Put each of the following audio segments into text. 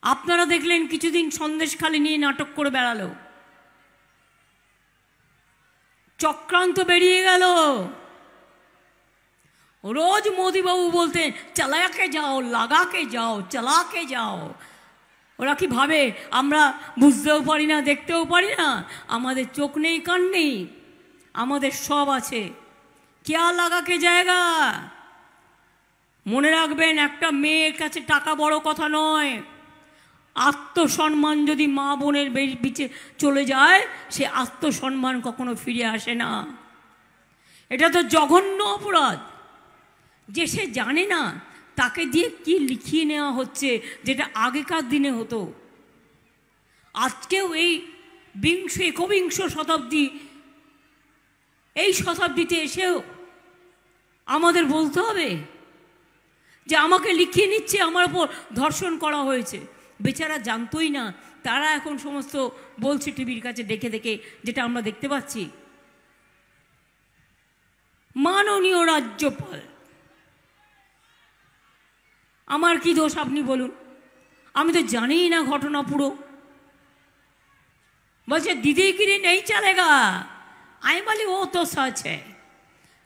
আপনারা দেখলেন কিছুদিন সন্দেশখালি নিয়ে নাটক করে বেড়ালো, চক্রান্ত বেরিয়ে গেল। রোজ মোদিবাবু বলতেন চালাকে যাও, লাগাকে যাও, চালাকে যাও। ওরা কি ভাবে আমরা বুঝতেও পারি না, দেখতেও পারি না? আমাদের চোখ নেই, কান নেই, আমাদের সব আছে। क्या লাগাকে জায়গা। মনে রাখবেন, একটা মেয়ের কাছে টাকা বড় কথা নয়। আত্মসম্মান যদি মা বোনের বিচে চলে যায়, সে আত্মসম্মান কখনো ফিরে আসে না। এটা তো জঘন্য অপরাধ। যে সে জানে না তাকে দিয়ে কি লিখিয়ে নেওয়া হচ্ছে, যেটা আগেকার দিনে হতো। আজকেও এই একবিংশ শতাব্দী, এই শতাব্দীতে এসেও আমাদের বলতে হবে যে আমাকে লিখিয়ে নিচ্ছে, আমার উপর ধর্ষণ করা হয়েছে। বেচারা জানতোই না, তারা এখন সমস্ত বলছে টিভির কাছে দেখে দেখে, যেটা আমরা দেখতে পাচ্ছি। মাননীয় রাজ্যপাল, আমার কি দোষ আপনি বলুন? আমি তো জানিই না ঘটনা পুরো। বলছে দিদিগিরি নেই চলেগা। আমি বলি ও তো সচ है,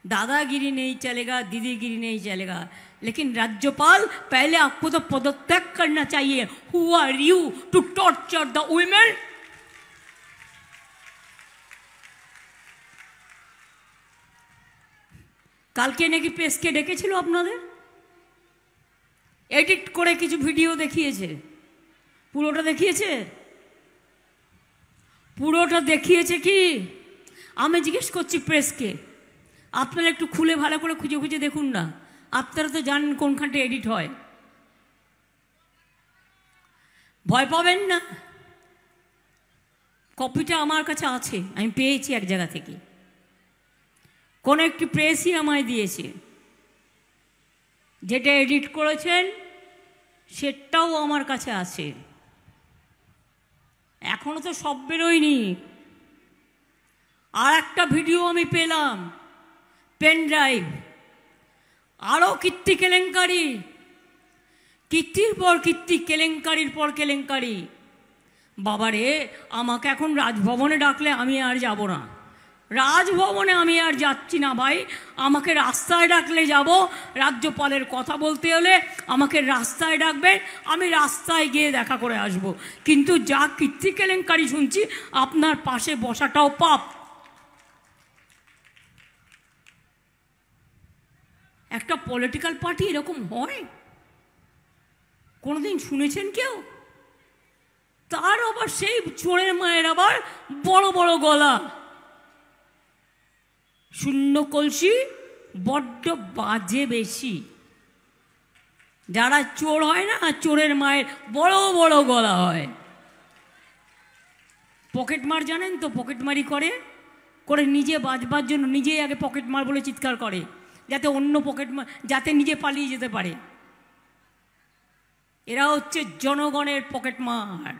दादागिरी नहीं चलेगा, दीदीगिरी नहीं चलेगा। लेकिन राज्यपाल, पहले आपको तो पदत्याग करना चाहिए। Who are you to torture the women? কালকে নাকি প্রেসকে ডেকেছিল আপনাদের, এডিট করে কিছু ভিডিও দেখিয়েছে। পুরোটা দেখিয়েছে? পুরোটা দেখিয়েছে কি? আমি জিজ্ঞেস করছি প্রেসকে, আপনারা একটু খুলে ভালো করে খুঁজে খুঁজে দেখুন না। আপনারা তো জানেন কোনখানটা এডিট হয়। ভয় পাবেন না, কপিটা আমার কাছে আছে, আমি পেয়েছি এক জায়গা থেকে। কোন একটি প্রেসই আমায় দিয়েছে। যেটা এডিট করেছেন সেটাও আমার কাছে আছে। এখনো তো সব বেরোয়নি। আর একটা ভিডিও আমি পেলাম, পেন ড্রাইভ, আরও কীর্তি কেলেঙ্কারি, কীর্তির পর কীর্তি, কেলেঙ্কারির পর কেলেঙ্কারি। বাবারে, আমাকে এখন রাজভবনে ডাকলে আমি আর যাব না। রাজভবনে আমি আর যাচ্ছি না ভাই। আমাকে রাস্তায় ডাকলে যাব। রাজ্যপালের কথা বলতে হলে আমাকে রাস্তায় ডাকবেন, আমি রাস্তায় গিয়ে দেখা করে আসব। কিন্তু যা কীর্তি কেলেঙ্কারি শুনছি, আপনার পাশে বসাটাও পাপ। একটা পলিটিক্যাল পার্টি এরকম হয়? কোনোদিন শুনেছেন কেউ? তার আবার সেই চোরের মায়ের আবার বড় বড় গলা, শূন্য কলসি, বড্ড বাজে বেশি। যারা চোর হয় না, চোরের মায়ের বড় বড় গলা হয়। পকেটমার জানেন তো? পকেটমারি করে করে নিজে বাঁচবার জন্য নিজেই আগে পকেটমার বলে চিৎকার করে, যাতে অন্য পকেটমার, যাতে নিজে পালিয়ে যেতে পারে। এরা হচ্ছে জনগণের পকেটমার।